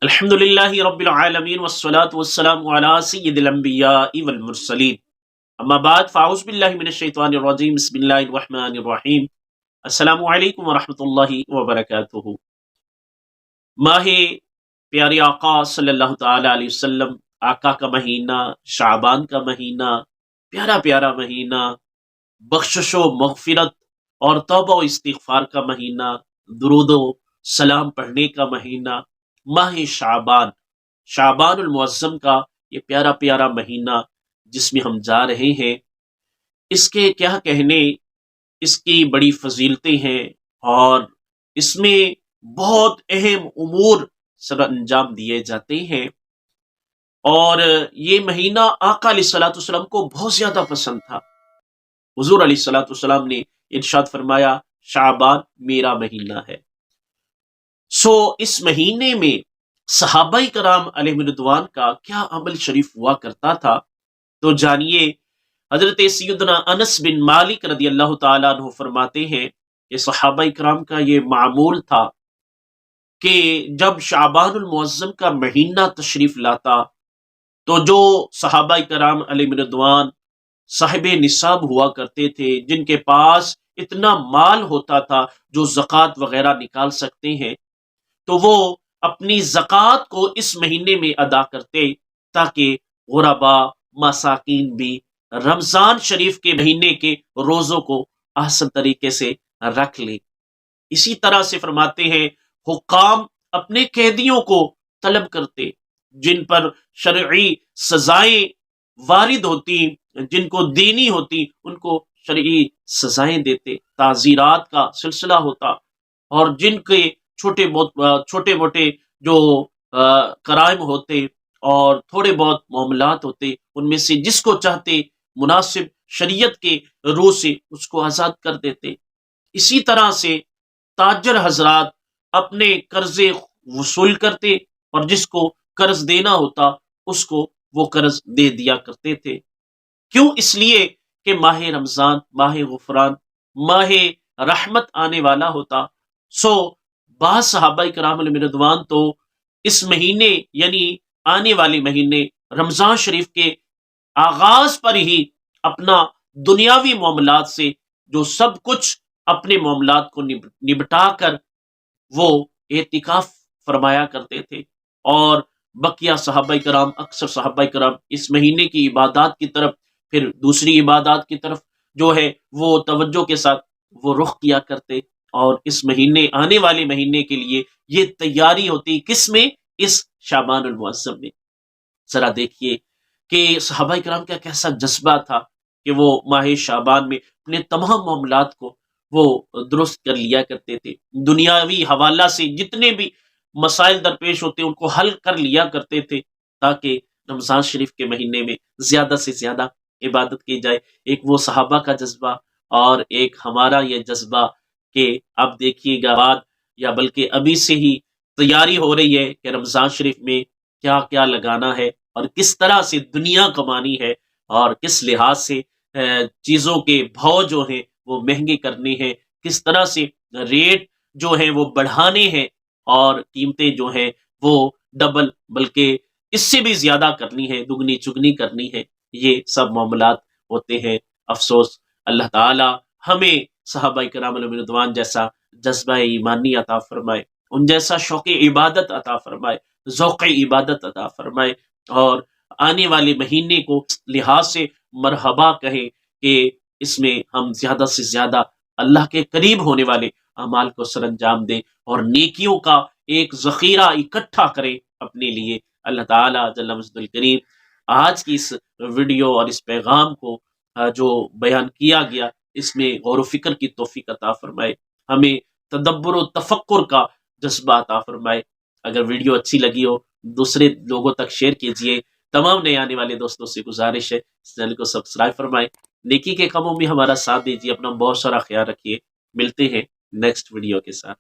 الحمدللہ رب العالمین والصلاة والسلام علی سید الانبیاء والمرسلین اما بعد فاعوذ باللہ من الشیطان الرجیم بسم اللہ الرحمن الرحیم السلام علیکم ورحمۃ اللہ وبرکاتہ۔ ماہ پیارے آقا صلی اللہ تعالی علیہ وسلم، آقا کا مہینہ، شعبان کا مہینہ، پیارا پیارا مہینہ، بخشش و مغفرت اور توبہ و استغفار کا مہینہ، درود و سلام پڑھنے کا مہینہ، ماہ شعبان، شعبان المعظم کا یہ پیارا پیارا مہینہ جس میں ہم جا رہے ہیں، اس کے کیا کہنے، اس کی بڑی فضیلتیں ہیں اور اس میں بہت اہم امور سر انجام دیے جاتے ہیں، اور یہ مہینہ آقا علیہ الصلوۃ والسلام کو بہت زیادہ پسند تھا۔ حضور علیہ الصلوۃ والسلام نے ارشاد فرمایا شعبان میرا مہینہ ہے۔ اس مہینے میں صحابہ کرام علیہ رضوان کا کیا عمل شریف ہوا کرتا تھا، تو جانیے حضرت سیدنا انس بن مالک رضی اللہ تعالیٰ عنہ فرماتے ہیں کہ صحابہ کرام کا یہ معمول تھا کہ جب شعبان المعظم کا مہینہ تشریف لاتا تو جو صحابہ کرام علیہ رضوان صاحب نصاب ہوا کرتے تھے، جن کے پاس اتنا مال ہوتا تھا جو زکوٰۃ وغیرہ نکال سکتے ہیں، تو وہ اپنی زکوٰۃ کو اس مہینے میں ادا کرتے تاکہ غربا مساکین بھی رمضان شریف کے مہینے کے روزوں کو احسن طریقے سے رکھ لیں۔ اسی طرح سے فرماتے ہیں حکام اپنے قیدیوں کو طلب کرتے، جن پر شرعی سزائیں وارد ہوتی، جن کو دینی ہوتی، ان کو شرعی سزائیں دیتے، تعزیرات کا سلسلہ ہوتا، اور جن کے چھوٹے موٹے جو کرائم ہوتے اور تھوڑے بہت معاملات ہوتے، ان میں سے جس کو چاہتے مناسب شریعت کے روح سے اس کو آزاد کر دیتے۔ اسی طرح سے تاجر حضرات اپنے قرضے وصول کرتے اور جس کو قرض دینا ہوتا اس کو وہ قرض دے دیا کرتے تھے۔ کیوں؟ اس لیے کہ ماہ رمضان ماہ غفران، ماہ رحمت آنے والا ہوتا۔ بعض صحابہ کرام علیہ رضوان تو اس مہینے یعنی آنے والے مہینے رمضان شریف کے آغاز پر ہی اپنا دنیاوی معاملات سے جو سب کچھ اپنے معاملات کو نبٹا کر وہ اعتکاف فرمایا کرتے تھے، اور بقیہ صحابہ کرام، اکثر صحابہ کرام اس مہینے کی عبادات کی طرف، پھر دوسری عبادات کی طرف جو ہے وہ توجہ کے ساتھ وہ رخ کیا کرتے، اور اس مہینے آنے والے مہینے کے لیے یہ تیاری ہوتی۔ کس میں؟ اس شعبان المعظم میں۔ ذرا دیکھیے کہ صحابہ کرام کا کیسا جذبہ تھا کہ وہ ماہ شعبان میں اپنے تمام معاملات کو وہ درست کر لیا کرتے تھے، دنیاوی حوالہ سے جتنے بھی مسائل درپیش ہوتے ان کو حل کر لیا کرتے تھے، تاکہ رمضان شریف کے مہینے میں زیادہ سے زیادہ عبادت کی جائے۔ ایک وہ صحابہ کا جذبہ اور ایک ہمارا یہ جذبہ کہ اب دیکھیے گا بعد یا بلکہ ابھی سے ہی تیاری ہو رہی ہے کہ رمضان شریف میں کیا کیا لگانا ہے اور کس طرح سے دنیا کمانی ہے، اور کس لحاظ سے چیزوں کے بھاؤ جو ہیں وہ مہنگے کرنے ہیں، کس طرح سے ریٹ جو ہیں وہ بڑھانے ہیں، اور قیمتیں جو ہیں وہ ڈبل بلکہ اس سے بھی زیادہ کرنی ہے، دگنی چگنی کرنی ہے۔ یہ سب معاملات ہوتے ہیں۔ افسوس اللہ تعالی ہمیں صحابہ کرام علیہ رضوان جیسا جذبہ ایمانی عطا فرمائے، ان جیسا شوق عبادت عطا فرمائے، ذوق عبادت عطا فرمائے، اور آنے والے مہینے کو لحاظ سے مرحبا کہیں کہ اس میں ہم زیادہ سے زیادہ اللہ کے قریب ہونے والے اعمال کو سر انجام دیں اور نیکیوں کا ایک ذخیرہ اکٹھا کریں اپنے لیے۔ اللہ تعالیٰ جل مجدہ الکریم آج کی اس ویڈیو اور اس پیغام کو جو بیان کیا گیا، اس میں غور و فکر کی توفیق عطا فرمائے، ہمیں تدبر و تفکر کا جذبہ عطا فرمائے۔ اگر ویڈیو اچھی لگی ہو دوسرے لوگوں تک شیئر کیجئے۔ تمام نئے آنے والے دوستوں سے گزارش ہے اس چینل کو سبسکرائب فرمائیں، نیکی کے کاموں میں ہمارا ساتھ دیجیے، اپنا بہت سارا خیال رکھیے۔ ملتے ہیں نیکسٹ ویڈیو کے ساتھ۔